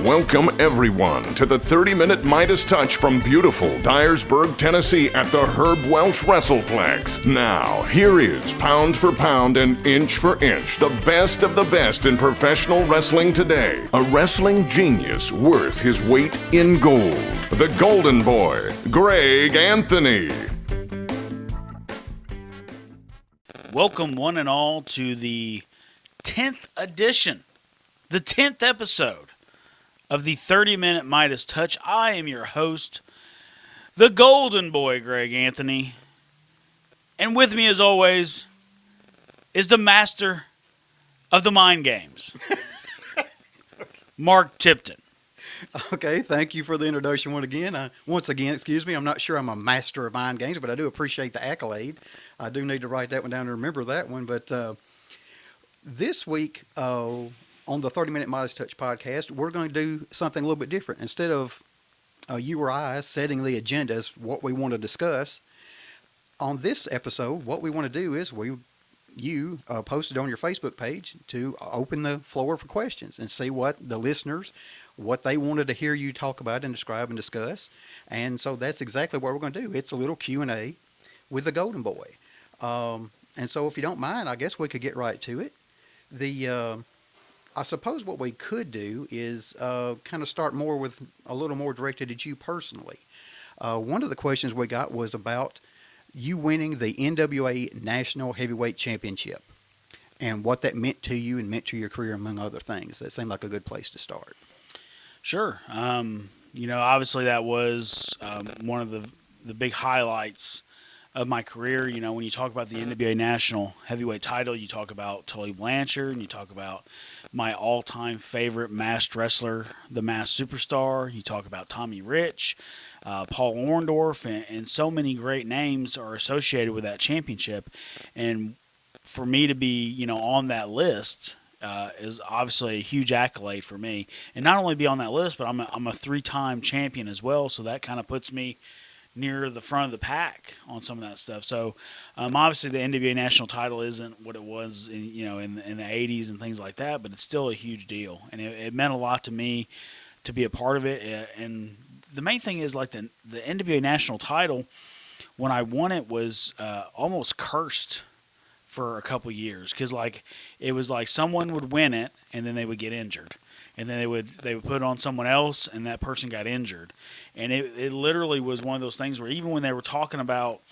Welcome everyone to the 30-minute Midas touch from beautiful Dyersburg, Tennessee at the Herb Welsh Wrestleplex. Now, here is pound for pound and inch for inch, the best of the best in professional wrestling today. A wrestling genius worth his weight in gold. The Golden Boy, Greg Anthony. Welcome one and all to the 10th edition, the 10th episode of the 30-minute Midas Touch. I am your host, the Golden Boy, Greg Anthony. And with me, as always, is the master of the mind games, Mark Tipton. Okay, thank you for the introduction once again, excuse me. I'm not sure I'm a master of mind games, but I do appreciate the accolade. I do need to write that one down and remember that one. But this week on the 30-minute Midas Touch podcast, we're going to do something a little bit different. Instead of you or I setting the agenda as what we want to discuss, on this episode, what we want to do is you posted on your Facebook page to open the floor for questions and see what the listeners, what they wanted to hear you talk about and describe and discuss. And so that's exactly what we're going to do. It's a little Q&A with the Golden Boy. And so if you don't mind, I guess we could get right to it. I suppose what we could do is kind of start more with a little more directed at you personally. One of the questions we got was about you winning the NWA National Heavyweight Championship and what that meant to you and meant to your career, among other things. That seemed like a good place to start. Sure. Obviously that was one of the big highlights of my career. You know, when you talk about the NWA National Heavyweight title, you talk about Tully Blanchard, and you talk about my all-time favorite masked wrestler, the Masked Superstar. You talk about Tommy Rich, Paul Orndorff, and so many great names are associated with that championship. And for me to be, on that list is obviously a huge accolade for me. And not only be on that list, but I'm a three-time champion as well, so that kind of puts me near the front of the pack on some of that stuff. So obviously the NWA national title isn't what it was in the 80s and things like that, but it's still a huge deal. And it meant a lot to me to be a part of it. And the main thing is, like, the NWA national title, when I won it, was almost cursed for a couple years, because it was like someone would win it and then they would get injured. And then they would put it on someone else, and that person got injured. And it literally was one of those things where even when they were talking about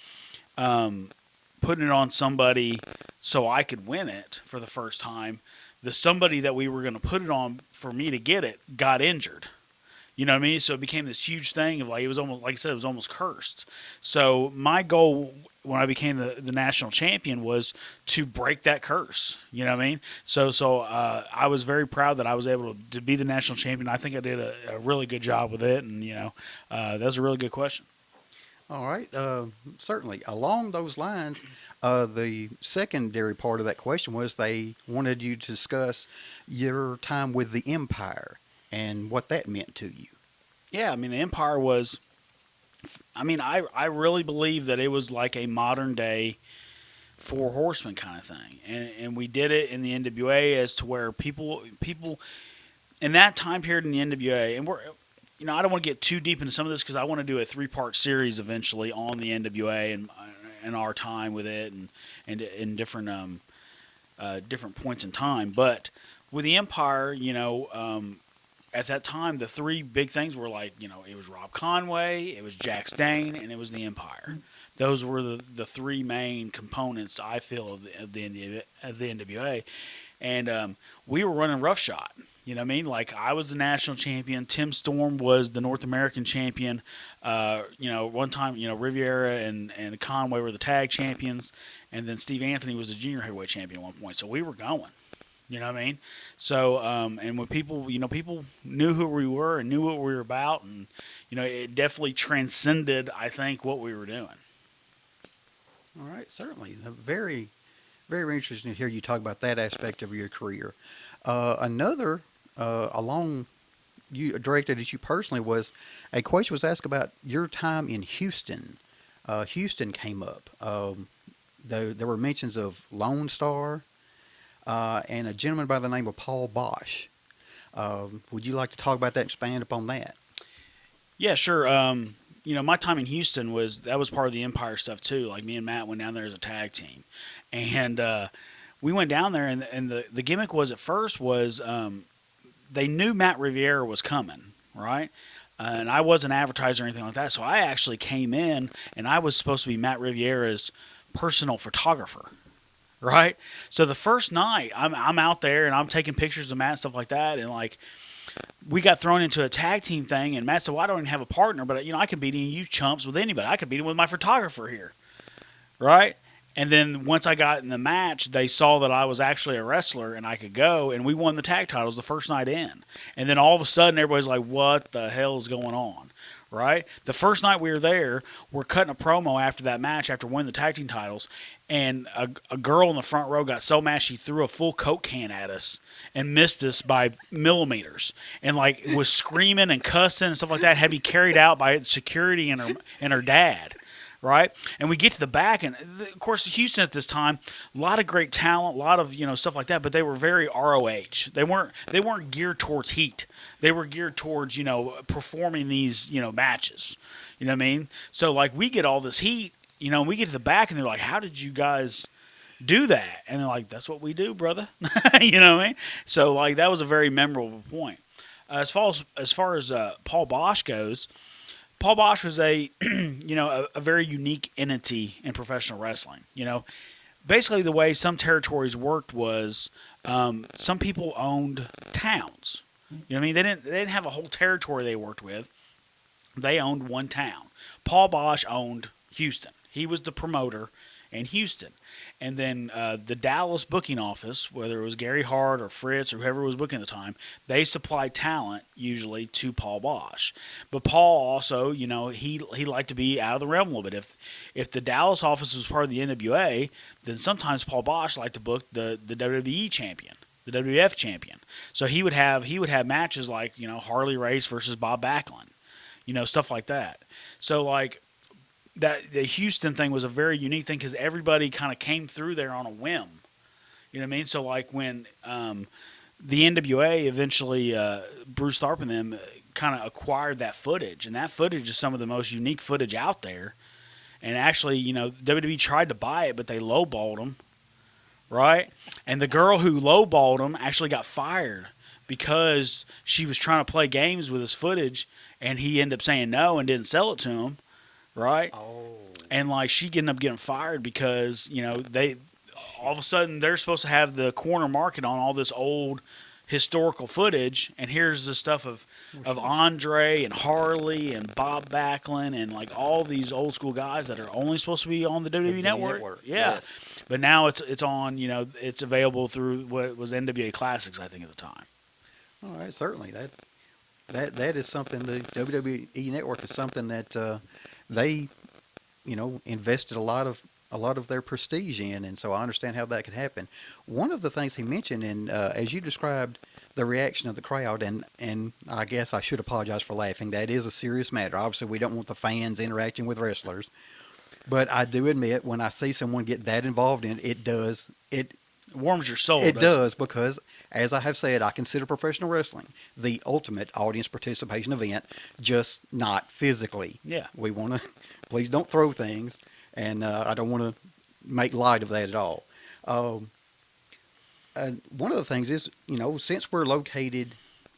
putting it on somebody so I could win it for the first time, the somebody that we were going to put it on for me to get it got injured. You know what I mean? So it became this huge thing of, it was almost, like I said, it was almost cursed. So my goal when I became the national champion was to break that curse. You know what I mean? So I was very proud that I was able to be the national champion. I think I did a really good job with it, and that was a really good question. All right, certainly. Along those lines, the secondary part of that question was they wanted you to discuss your time with the Empire and what that meant to you. Yeah, I mean, the Empire was, I really believe that it was like a modern day Four Horsemen kind of thing. And we did it in the NWA as to where people in that time period in the NWA, and I don't want to get too deep into some of this because I want to do a 3-part series eventually on the NWA and our time with it and in different points in time. But with the Empire, at that time, the three big things were it was Rob Conway, it was Jack Stane, and it was the Empire. Those were the three main components, I feel, of the NWA. And we were running roughshod. You know what I mean? Like, I was the national champion. Tim Storm was the North American champion. One time, Riviera and Conway were the tag champions. And then Steve Anthony was the junior heavyweight champion at one point. So we were going. You know what I mean? So, and when people knew who we were and knew what we were about, and, it definitely transcended, I think, what we were doing. All right, certainly. Very, very interesting to hear you talk about that aspect of your career. Another, directed at you personally, was a question was asked about your time in Houston. Houston came up. There were mentions of Lone Star, and a gentleman by the name of Paul Bosch. Would you like to talk about that, expand upon that? Yeah, sure. My time in Houston was part of the Empire stuff too. Like me and Matt went down there as a tag team, and we went down there, and the gimmick was at first was they knew Matt Riviera was coming, right? And I wasn't advertised or anything like that, so I actually came in, and I was supposed to be Matt Riviera's personal photographer, right? So the first night, I'm out there and I'm taking pictures of Matt and stuff like that, and like we got thrown into a tag team thing, and Matt said, "Well, I don't even have a partner, but I can beat any of you chumps with anybody. I could beat him with my photographer here, right?" And then once I got in the match, they saw that I was actually a wrestler and I could go, and we won the tag titles the first night in. And then all of a sudden, everybody's like, "What the hell is going on?" Right? The first night we were there, we're cutting a promo after that match, after winning the tag team titles, and a girl in the front row got so mad she threw a full Coke can at us and missed us by millimeters, and like was screaming and cussing and stuff like that. Had me carried out by security and her dad. Right, and we get to the back, and of course, Houston at this time, a lot of great talent, a lot of stuff like that, but they were very ROH. They weren't geared towards heat. They were geared towards performing these matches. You know what I mean? So like we get all this heat, we get to the back, and they're like, "How did you guys do that?" And they're like, "That's what we do, brother." You know what I mean? So like that was a very memorable point. As far as Paul Bosch goes. Paul Bosch was a very unique entity in professional wrestling. Basically the way some territories worked was some people owned towns. You know what I mean? They didn't have a whole territory they worked with. They owned one town. Paul Bosch owned Houston. He was the promoter in Houston. And then the Dallas booking office, whether it was Gary Hart or Fritz or whoever was booking at the time, they supplied talent usually to Paul Bosch. But Paul also, he liked to be out of the realm a little bit. If the Dallas office was part of the NWA, then sometimes Paul Bosch liked to book the WWE champion, the WWF champion. So he would have matches like Harley Race versus Bob Backlund, stuff like that. So like. That the Houston thing was a very unique thing because everybody kind of came through there on a whim. You know what I mean? So like when the NWA eventually, Bruce Tharp and them kind of acquired that footage, and that footage is some of the most unique footage out there. And actually, WWE tried to buy it, but they lowballed them, right? And the girl who lowballed them actually got fired because she was trying to play games with his footage, and he ended up saying no and didn't sell it to him. Right? Oh. And like she ended up getting fired because, they all of a sudden they're supposed to have the corner market on all this old historical footage, and here's the stuff of Andre and Harley and Bob Backlund and like all these old school guys that are only supposed to be on the WWE Network. Yeah. Yes. But now it's on, it's available through what was NWA Classics, I think, at the time. All right, certainly that is something. The WWE Network is something that they, invested a lot of their prestige in, and so I understand how that could happen. One of the things he mentioned, and as you described the reaction of the crowd, and I guess I should apologize for laughing. That is a serious matter. Obviously, we don't want the fans interacting with wrestlers, but I do admit when I see someone get that involved in it warms your soul. It does, because, as I have said, I consider professional wrestling the ultimate audience participation event, just not physically. Yeah. We want to, please don't throw things, and I don't want to make light of that at all. One of the things is, since we're located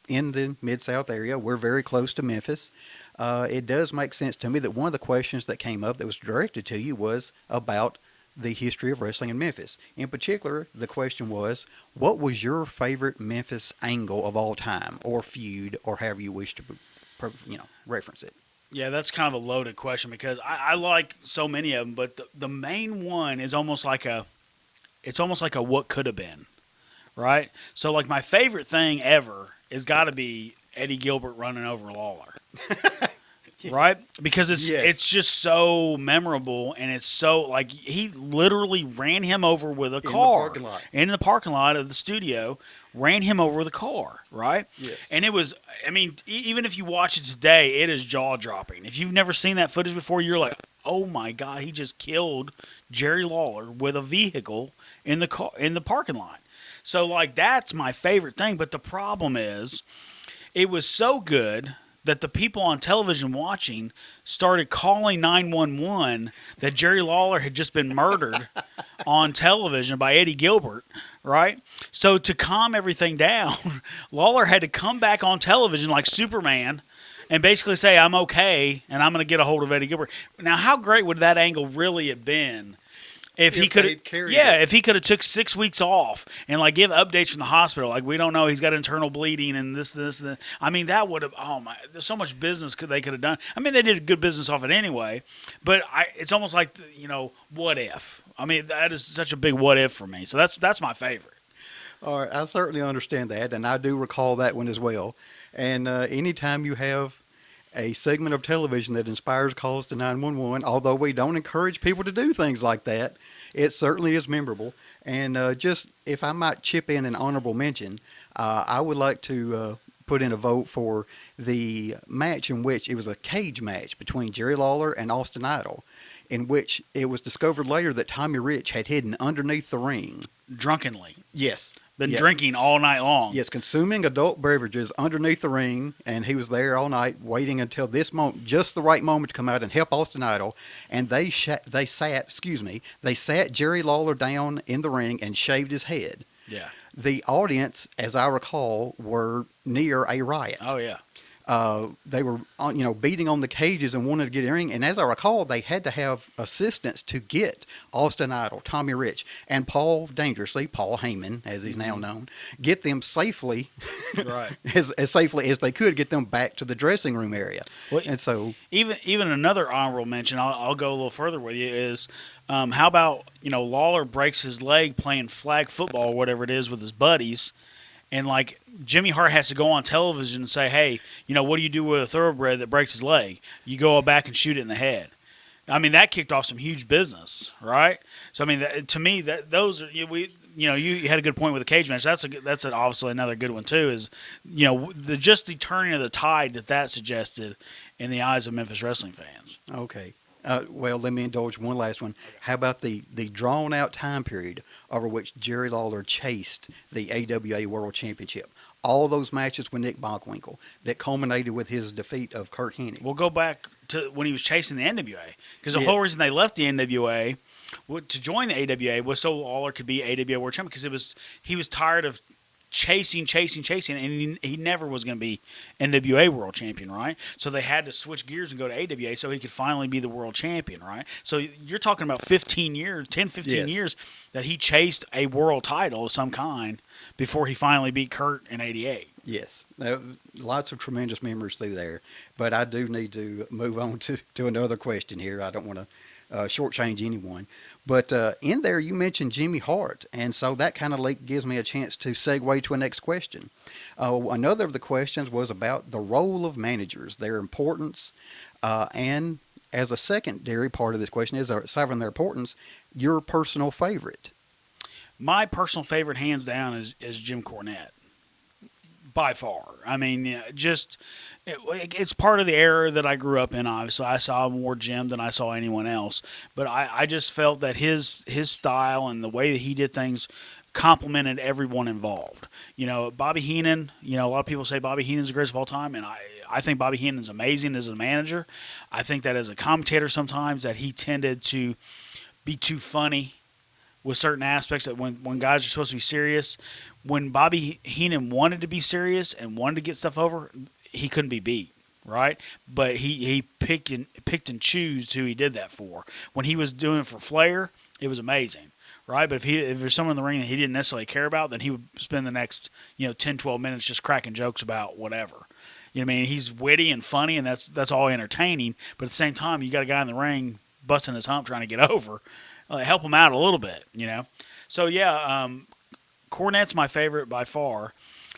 in the Mid-South area, we're very close to Memphis. It does make sense to me that one of the questions that came up that was directed to you was about the history of wrestling in Memphis. In particular, the question was, what was your favorite Memphis angle of all time, or feud, or however you wish to, reference it? Yeah, that's kind of a loaded question because I like so many of them, but the main one is almost like a what could have been, right? So like my favorite thing ever is got to be Eddie Gilbert running over Lawler. Yes. Right? Because it's just so memorable, and it's so, like, he literally ran him over with a car. In the parking lot of the studio, ran him over with a car, right? Yes. And it was, even if you watch it today, it is jaw-dropping. If you've never seen that footage before, you're like, oh my God, he just killed Jerry Lawler with a vehicle in the parking lot. So, like, that's my favorite thing. But the problem is, it was so good that the people on television watching started calling 911 that Jerry Lawler had just been murdered on television by Eddie Gilbert, right? So to calm everything down, Lawler had to come back on television like Superman and basically say, I'm okay, and I'm going to get a hold of Eddie Gilbert. Now, how great would that angle really have been if he could have, if he could have took 6 weeks off and like give updates from the hospital, like we don't know, he's got internal bleeding and this. I mean, that would have. Oh my, there's so much business they could have done. I mean, they did a good business off it anyway, but it's almost like what if? I mean, that is such a big what if for me. So that's my favorite. All right, I certainly understand that, and I do recall that one as well. And anytime you have a segment of television that inspires calls to 911, although we don't encourage people to do things like that, it certainly is memorable. And just if I might chip in an honorable mention, I would like to put in a vote for the match in which it was a cage match between Jerry Lawler and Austin Idol, in which it was discovered later that Tommy Rich had hidden underneath the ring. Drunkenly. Yes. Been drinking all night long. Yes, consuming adult beverages underneath the ring, and he was there all night waiting until this moment, just the right moment to come out and help Austin Idol. And they sat Jerry Lawler down in the ring and shaved his head. Yeah. The audience, as I recall, were near a riot. Oh yeah. They were, beating on the cages and wanted to get in the ring. And as I recall, they had to have assistance to get Austin Idol, Tommy Rich, and Paul Heyman, as he's now known, get them safely, right, as safely as they could, get them back to the dressing room area. Well, and so, even another honorable mention, I'll go a little further with you, is how about Lawler breaks his leg playing flag football or whatever it is with his buddies. And, like, Jimmy Hart has to go on television and say, hey, what do you do with a thoroughbred that breaks his leg? You go back and shoot it in the head. I mean, that kicked off some huge business, right? So, I mean, to me, those are you had a good point with the cage match. That's obviously another good one, too, is, just the turning of the tide that suggested in the eyes of Memphis wrestling fans. Okay. Well, let me indulge one last one. How about the drawn-out time period over which Jerry Lawler chased the AWA World Championship? All those matches with Nick Bockwinkel that culminated with his defeat of Kurt Hennig. We'll go back to when he was chasing the NWA. Because the whole reason they left the NWA to join the AWA was so Lawler could be AWA World Champion, because he was tired of chasing, and he never was going to be NWA World Champion, right? So they had to switch gears and go to AWA so he could finally be the World Champion, right? So you're talking about 15 years that he chased a world title of some kind before he finally beat Kurt in '88. Yes. Lots of tremendous memories through there. But I do need to move on to another question here. I don't want to shortchange anyone. But in there, you mentioned Jimmy Hart, and so that kind of gives me a chance to segue to a next question. Another of the questions was about the role of managers, their importance, and as a secondary part of this question is, aside from their importance, your personal favorite. My personal favorite, hands down, is Jim Cornette, by far. I mean, it's part of the era that I grew up in, obviously. I saw more Jim than I saw anyone else. But I just felt that his style and the way that he did things complimented everyone involved. Bobby Heenan, a lot of people say Bobby Heenan's the greatest of all time, and I think Bobby Heenan's amazing as a manager. I think that as a commentator sometimes that he tended to be too funny with certain aspects, that when guys are supposed to be serious, when Bobby Heenan wanted to be serious and wanted to get stuff over, he couldn't be beat, right? But he picked and chose who he did that for. When he was doing it for Flair, it was amazing, right? But if there's someone in the ring that he didn't necessarily care about, then he would spend the next 10, 12 minutes just cracking jokes about whatever. I mean? He's witty and funny, and that's all entertaining. But at the same time, you got a guy in the ring busting his hump trying to get over. Help him out a little bit, So, yeah, Cornette's my favorite by far.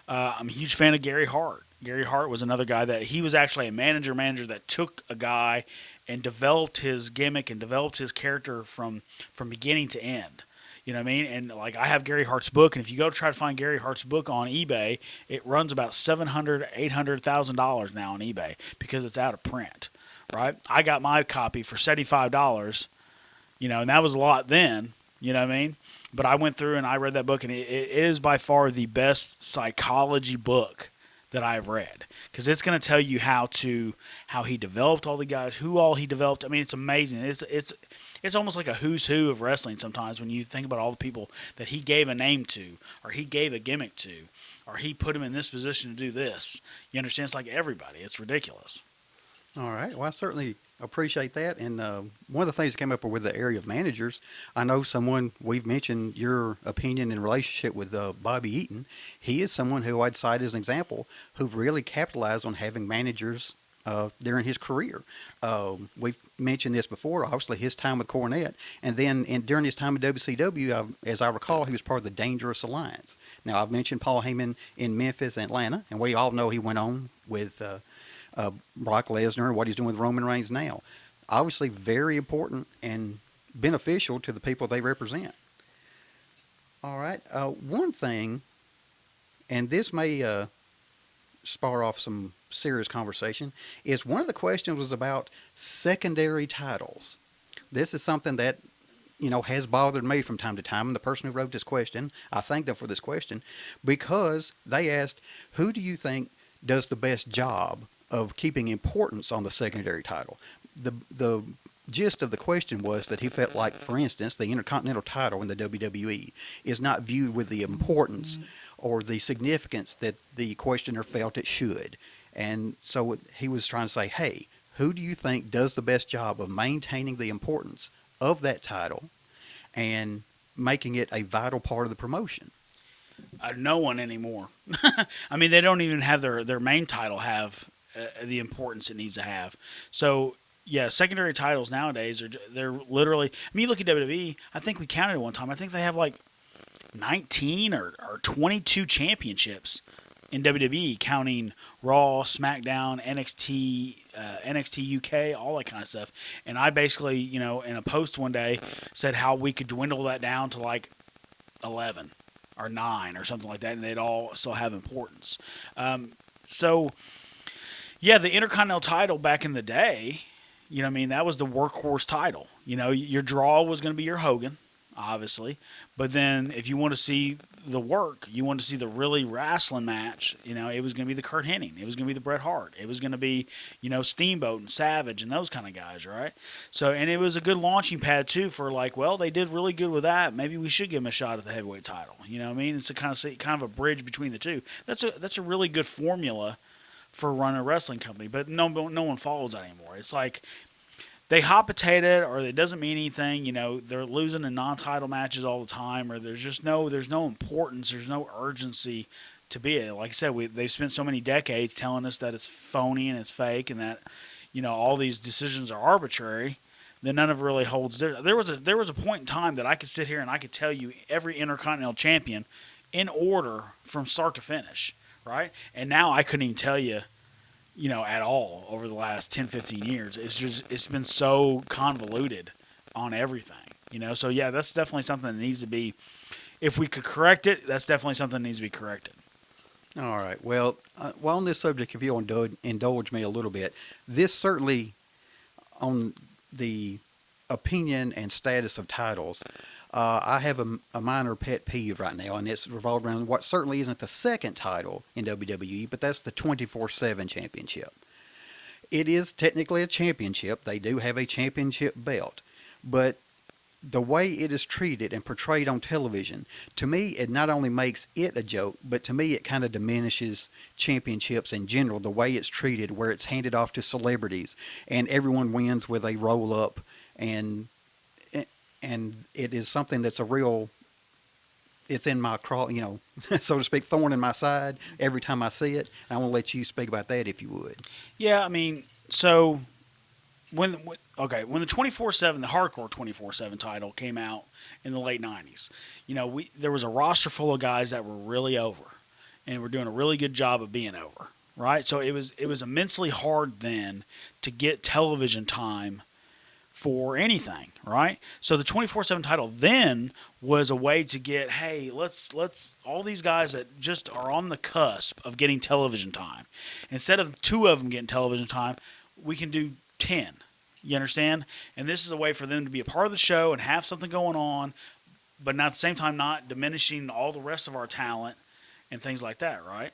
I'm a huge fan of Gary Hart. Gary Hart was another guy that he was actually a manager that took a guy and developed his gimmick and developed his character from beginning to end. You know what I mean? And, like, I have Gary Hart's book, and if you go try to find Gary Hart's book on eBay, it runs about $700,000, $800,000 now on eBay because it's out of print, right? I got my copy for $75, and that was a lot then, you know what I mean? But I went through and I read that book, and it is by far the best psychology book that I've read, because it's going to tell you how he developed all the guys, who all he developed. I mean, it's amazing. It's almost like a who's who of wrestling sometimes when you think about all the people that he gave a name to, or he gave a gimmick to, or he put him in this position to do this. You understand? It's like everybody. It's ridiculous. All right. Well, I certainly appreciate that. And one of the things that came up with the area of managers, I know we've mentioned your opinion in relationship with Bobby Eaton. He is someone who I'd cite as an example who've really capitalized on having managers during his career. We've mentioned this before, obviously his time with Cornette, and then during his time at WCW, as I recall, he was part of the Dangerous Alliance. Now, I've mentioned Paul Heyman in Memphis and Atlanta, and we all know he went on with Brock Lesnar and what he's doing with Roman Reigns now. Obviously very important and beneficial to the people they represent. All right. One thing, and this may spar off some serious conversation, is one of the questions was about secondary titles. This is something that, has bothered me from time to time. And the person who wrote this question, I thank them for this question, because they asked, who do you think does the best job of keeping importance on the secondary title? The gist of the question was that he felt like, for instance, the Intercontinental title in the WWE is not viewed with the importance or the significance that the questioner felt it should. And so he was trying to say, hey, who do you think does the best job of maintaining the importance of that title and making it a vital part of the promotion? No one anymore. I mean, they don't even have their main title have the importance it needs to have. So, yeah, secondary titles nowadays they're literally. I mean, you look at WWE. I think we counted it one time. I think they have like 19 or 22 championships in WWE, counting Raw, SmackDown, NXT, NXT UK, all that kind of stuff. And I basically, in a post one day, said how we could dwindle that down to like 11 or 9 or something like that, and they'd all still have importance. So, yeah, the Intercontinental title back in the day, that was the workhorse title. Your draw was going to be your Hogan, obviously. But then if you want to see the work, you want to see the really wrestling match, it was going to be the Kurt Hennig. It was going to be the Bret Hart. It was going to be, Steamboat and Savage and those kind of guys, right? So, and it was a good launching pad, too, for like, well, they did really good with that. Maybe we should give them a shot at the heavyweight title. You know what I mean? It's a kind of a bridge between the two. That's a really good formula for running a wrestling company, but no one follows that anymore. It's like they hot potato it, or it doesn't mean anything. They're losing in non-title matches all the time, or there's no importance, there's no urgency to be it. Like I said, they've spent so many decades telling us that it's phony and it's fake, and that all these decisions are arbitrary. That none of it really holds. There was a point in time that I could sit here and I could tell you every Intercontinental champion in order from start to finish. Right? And now I couldn't even tell you, at all over the last 10, 15 years. It's been so convoluted on everything, So, yeah, that's definitely something that needs to be, if we could correct it, that's definitely something that needs to be corrected. All right. Well, while on this subject, if you'll indulge me a little bit, this certainly, on the opinion and status of titles, I have a minor pet peeve right now, and it's revolved around what certainly isn't the second title in WWE, but that's the 24/7 championship. It is technically a championship. They do have a championship belt, but the way it is treated and portrayed on television, to me, it not only makes it a joke, but to me, it kind of diminishes championships in general, the way it's treated, where it's handed off to celebrities, and everyone wins with a roll-up, and it is something that's it's in my so to speak, thorn in my side every time I see it. I want to let you speak about that if you would. Yeah, I mean, so when the 24/7, the hardcore 24/7 title came out in the late 90s, there was a roster full of guys that were really over and were doing a really good job of being over, right? So it was immensely hard then to get television time for anything, right? So the 24/7 title then was a way to get, hey, let's all these guys that just are on the cusp of getting television time. Instead of 2 of them getting television time, we can do 10. You understand? And this is a way for them to be a part of the show and have something going on, but at the same time not diminishing all the rest of our talent and things like that, right?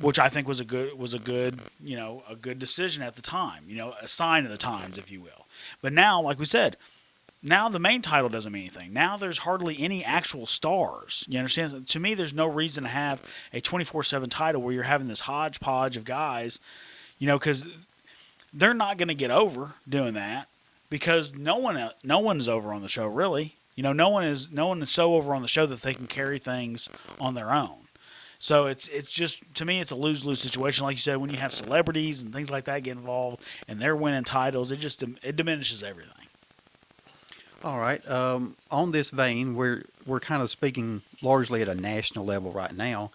Which I think was a good a good decision at the time, a sign of the times, if you will. But now, like we said, now the main title doesn't mean anything. Now there's hardly any actual stars. You understand? To me, there's no reason to have a 24/7 title where you're having this hodgepodge of guys, because they're not going to get over doing that, because no one is over on the show, really. No one is so over on the show that they can carry things on their own. So it's just, to me, it's a lose-lose situation. Like you said, when you have celebrities and things like that get involved and they're winning titles, it diminishes everything. All right. On this vein, we're kind of speaking largely at a national level right now.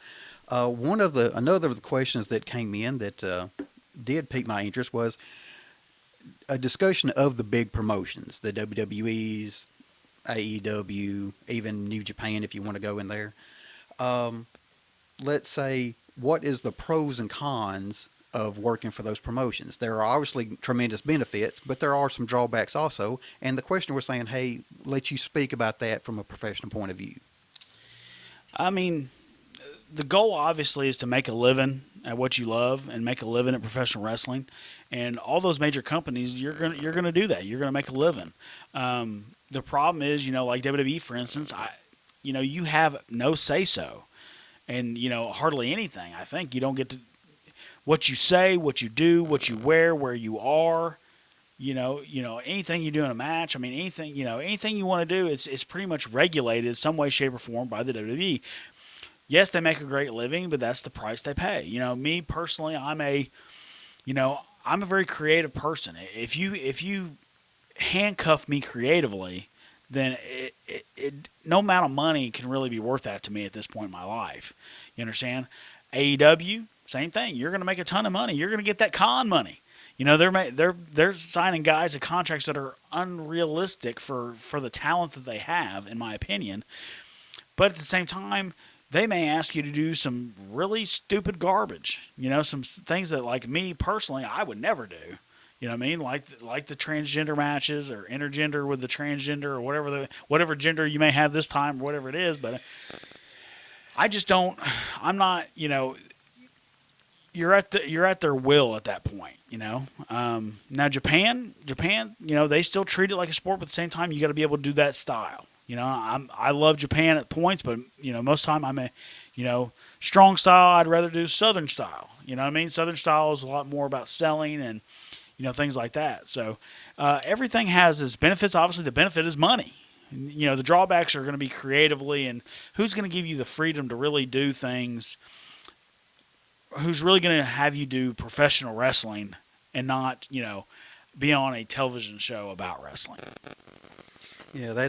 Another of the questions that came in that did pique my interest was a discussion of the big promotions, the WWE's, AEW, even New Japan, if you want to go in there. Let's say, what is the pros and cons of working for those promotions? There are obviously tremendous benefits, but there are some drawbacks also. And the questioner was saying, hey, let you speak about that from a professional point of view. I mean, the goal obviously is to make a living at what you love and make a living at professional wrestling. And all those major companies, you're gonna do that. You're gonna make a living. The problem is, like WWE, for instance, you have no say-so. And, hardly anything. I think you don't get to what you say, what you do, what you wear, where you are, anything you do in a match. I mean, anything you want to do, it's pretty much regulated some way, shape, or form by the WWE. Yes, they make a great living, but that's the price they pay. Me personally, I'm a very creative person. If you handcuff me creatively, then no amount of money can really be worth that to me at this point in my life. You understand? AEW, same thing. You're going to make a ton of money. You're going to get that con money. They're signing guys to contracts that are unrealistic for the talent that they have, in my opinion. But at the same time, they may ask you to do some really stupid garbage. Some things that, like me personally, I would never do. You know what I mean? Like the transgender matches, or intergender with the transgender, or whatever gender you may have this time, or whatever it is. But I just don't. I'm not. You're at their will at that point. Now Japan. They still treat it like a sport, but at the same time, you got to be able to do that style. I love Japan at points, but most time I'm a strong style. I'd rather do Southern style. You know what I mean? Southern style is a lot more about selling and things like that. So everything has its benefits. Obviously, the benefit is money. The drawbacks are going to be creatively, and who's going to give you the freedom to really do things. Who's really going to have you do professional wrestling and not, be on a television show about wrestling. Yeah,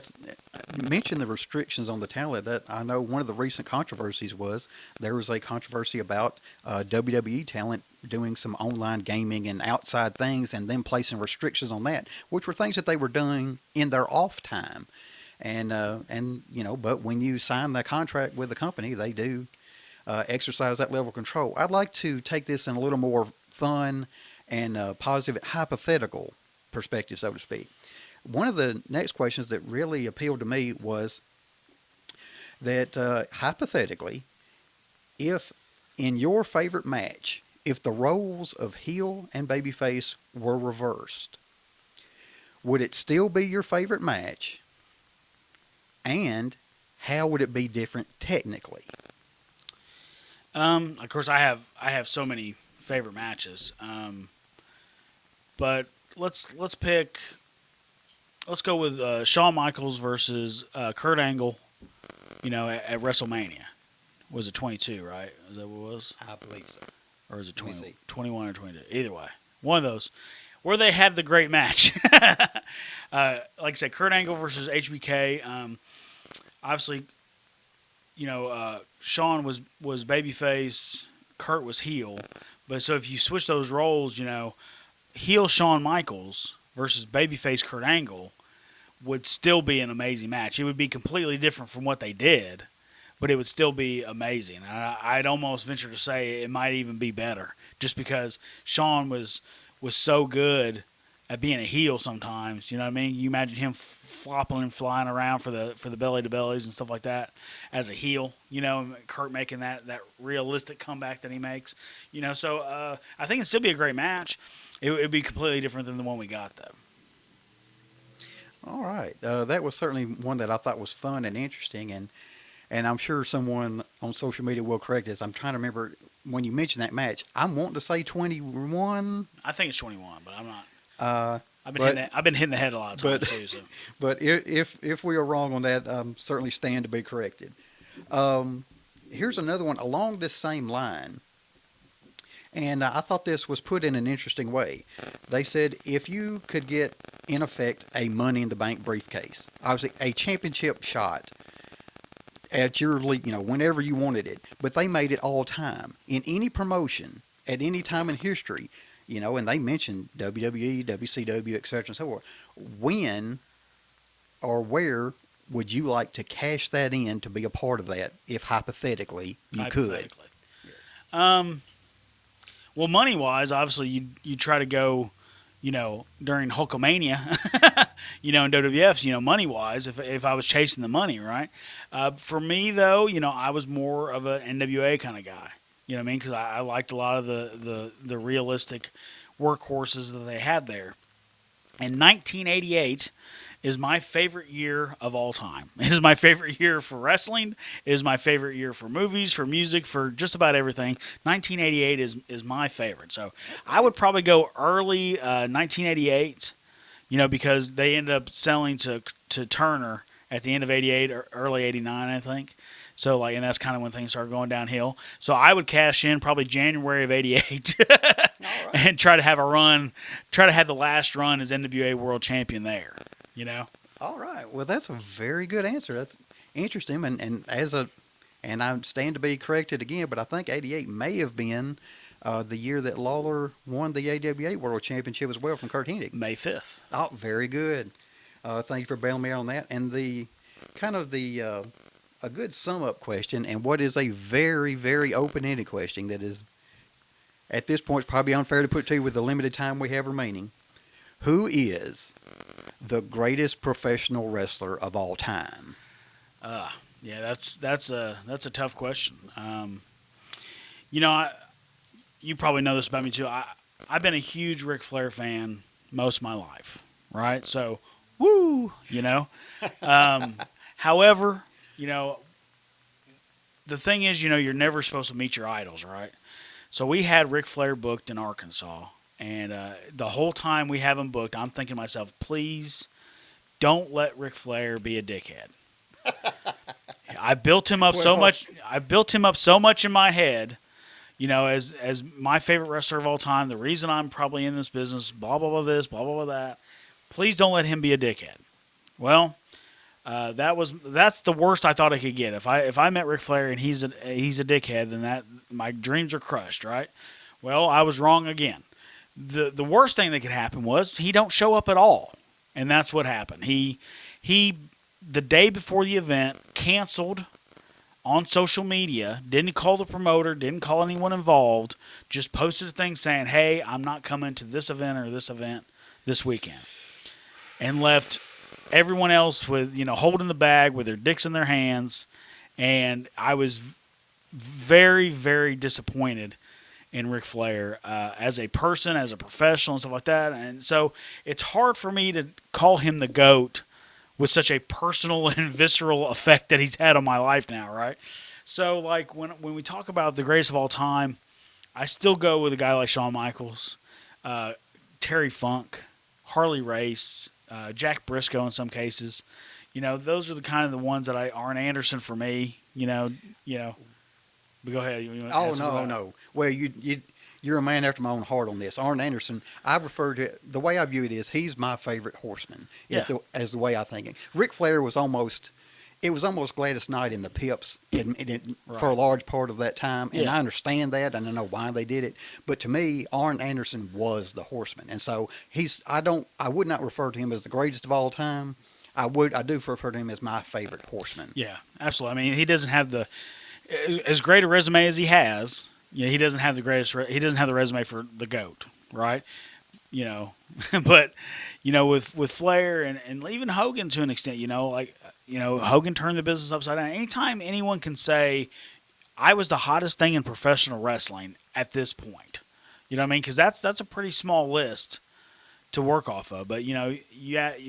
you mentioned the restrictions on the talent. That I know one of the recent controversies was there was a controversy about WWE talent doing some online gaming and outside things, and then placing restrictions on that, which were things that they were doing in their off time. But when you sign that contract with the company, they do exercise that level of control. I'd like to take this in a little more fun and positive, hypothetical perspective, so to speak. One of the next questions that really appealed to me was that hypothetically, if in your favorite match, if the roles of heel and babyface were reversed, would it still be your favorite match? And how would it be different technically? Of course, I have so many favorite matches, but let's pick. Let's go with Shawn Michaels versus Kurt Angle. At WrestleMania. Was it 22? Right? Is that what it was? I believe so. Or is it 21 or 22? Either way, one of those where they had the great match. Like I said, Kurt Angle versus HBK. Obviously, Shawn was babyface, Kurt was heel. But so if you switch those roles, heel Shawn Michaels versus babyface Kurt Angle would still be an amazing match. It would be completely different from what they did, but it would still be amazing. I'd almost venture to say it might even be better, just because Shawn was so good at being a heel sometimes. You know what I mean? You imagine him flopping and flying around for the belly to bellies and stuff like that as a heel. You know, Kurt making that realistic comeback that he makes. You know, so I think it'd still be a great match. It would be completely different than the one we got though. All right, that was certainly one that I thought was fun and interesting, and I'm sure someone on social media will correct us. I'm trying to remember when you mentioned that match. I'm wanting to say 21. I think it's 21, but I'm not. I've been hitting the head a lot of times too. So. But if we are wrong on that, certainly stand to be corrected. Here's another one along this same line. And I thought this was put in an interesting way. They said if you could get, in effect, a Money in the Bank briefcase, obviously a championship shot at your league, whenever you wanted it, but they made it all time in any promotion at any time in history, and they mentioned WWE, WCW, etc. and so forth. When or where would you like to cash that in to be a part of that, if hypothetically you could? Yes. Well, money-wise, obviously, you try to go, during Hulkamania, in WWF, money-wise, if I was chasing the money, right? For me, though, I was more of an NWA kind of guy. You know what I mean? Because I liked a lot of the realistic workhorses that they had there. And 1988 is my favorite year of all time. It is my favorite year for wrestling. It is my favorite year for movies, for music, for just about everything. 1988 is my favorite. So I would probably go early 1988, because they ended up selling to Turner at the end of 88 or early 89, I think. So, and that's kind of when things started going downhill. So I would cash in probably January of 88 and try to have the last run as NWA World Champion there. All right. Well, that's a very good answer. That's interesting. And I stand to be corrected again, but I think 88 may have been the year that Lawler won the AWA World Championship as well from Kurt Hennig. May 5th. Oh, very good. Thank you for bailing me out on that. And the a good sum-up question, and what is a very, very open-ended question that is, at this point, it's probably unfair to put to you with the limited time we have remaining. Who is the greatest professional wrestler of all time? Yeah, that's a tough question. You probably know this about me too. I've been a huge Ric Flair fan most of my life, right? So, woo, However, the thing is, you're never supposed to meet your idols, right? So we had Ric Flair booked in Arkansas. And the whole time we have him booked, I'm thinking to myself, please don't let Ric Flair be a dickhead. I built him up so much. I built him up so much in my head, as my favorite wrestler of all time. The reason I'm probably in this business, blah blah blah this, blah blah blah that. Please don't let him be a dickhead. Well, that's the worst I thought I could get. If I met Ric Flair and he's a dickhead, then my dreams are crushed, right? Well, I was wrong again. The worst thing that could happen was he don't show up at all, and that's what happened. He the day before the event canceled on social media, didn't call the promoter, didn't call anyone involved, just posted a thing saying, "Hey, I'm not coming to this event or this event this weekend," and left everyone else with holding the bag with their dicks in their hands, and I was very, very disappointed in Ric Flair as a person, as a professional, and stuff like that. And so it's hard for me to call him the GOAT with such a personal and visceral effect that he's had on my life now, right? So, when we talk about the greatest of all time, I still go with a guy like Shawn Michaels, Terry Funk, Harley Race, Jack Briscoe in some cases. Those are the ones that Arn Anderson for me, But go ahead. No. Well, you're a man after my own heart on this. Arn Anderson, I refer to the way I view it is he's my favorite horseman. As the way I think it. Ric Flair was almost Gladys Knight in the Pips for a large part of that time, and I understand that, and I know why they did it. But to me, Arn Anderson was the horseman, and so I would not refer to him as the greatest of all time. I do refer to him as my favorite horseman. Yeah, absolutely. I mean, he doesn't have as great a resume as he has. He doesn't have the greatest. He doesn't have the resume for the GOAT, right? But with Flair and even Hogan to an extent, Hogan turned the business upside down. Anytime anyone can say, I was the hottest thing in professional wrestling at this point, you know what I mean? Because that's a pretty small list to work off of. But you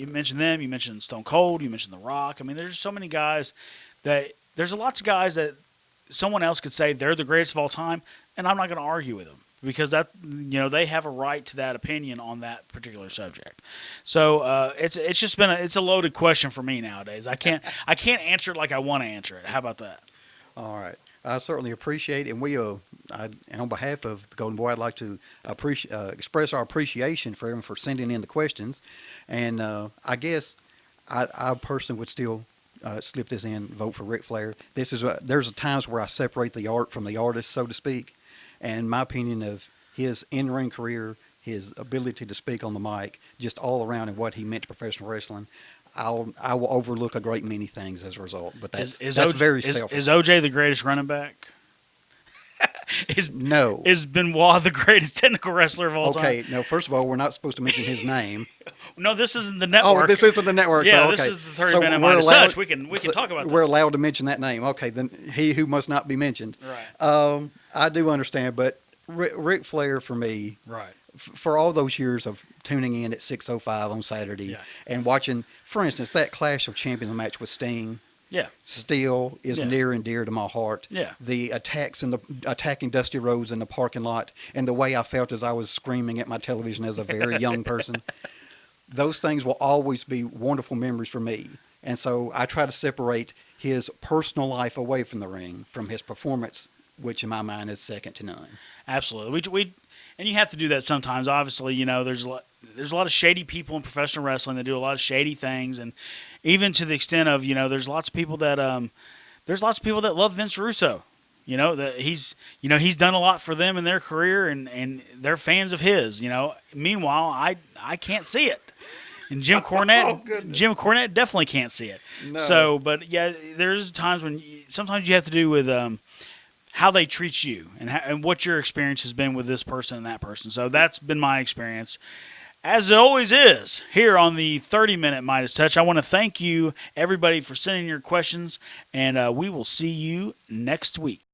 mentioned them, you mentioned Stone Cold, you mentioned The Rock. I mean, there's so many guys there's lots of guys that someone else could say they're the greatest of all time, and I'm not going to argue with them because they have a right to that opinion on that particular subject. So it's just been it's a loaded question for me nowadays. I can't answer it like I want to answer it. How about that? All right. I certainly appreciate it, and and on behalf of the Golden Boy, I'd like to express our appreciation for him for sending in the questions. And I guess I personally would still slip this in, vote for Ric Flair. There's times where I separate the art from the artist, so to speak. And my opinion of his in-ring career, his ability to speak on the mic, just all around and what he meant to professional wrestling, I will overlook a great many things as a result. But that's very selfish. Is OJ the greatest running back? No. Is Benoit the greatest technical wrestler of all time? Okay, no, first of all, we're not supposed to mention his name. No, this isn't the network. Oh, this isn't the network. Yeah, so, okay. This is the 30-minute Midas Touch. We can talk about that. We're allowed to mention that name. Okay, then he who must not be mentioned. Right. I do understand, but Ric Flair for me, right, for all those years of tuning in at 6:05 on Saturday and watching, for instance, that Clash of Champions match with Sting. Yeah, still is near and dear to my heart. Yeah, the attacking Dusty Rhodes in the parking lot, and the way I felt as I was screaming at my television as a very young person. Those things will always be wonderful memories for me, and so I try to separate his personal life away from the ring from his performance, which in my mind is second to none. Absolutely, and you have to do that sometimes. Obviously, there's a lot of shady people in professional wrestling that do a lot of shady things, and even to the extent of there's lots of people that love Vince Russo. That he's done a lot for them in their career, and they're fans of his. Meanwhile, I can't see it, and Jim Cornette definitely can't see it. No. So, but yeah, there's times when sometimes you have to do with how they treat you and what your experience has been with this person and that person. So that's been my experience. As it always is, here on the 30-minute Midas Touch, I want to thank you, everybody, for sending your questions, and we will see you next week.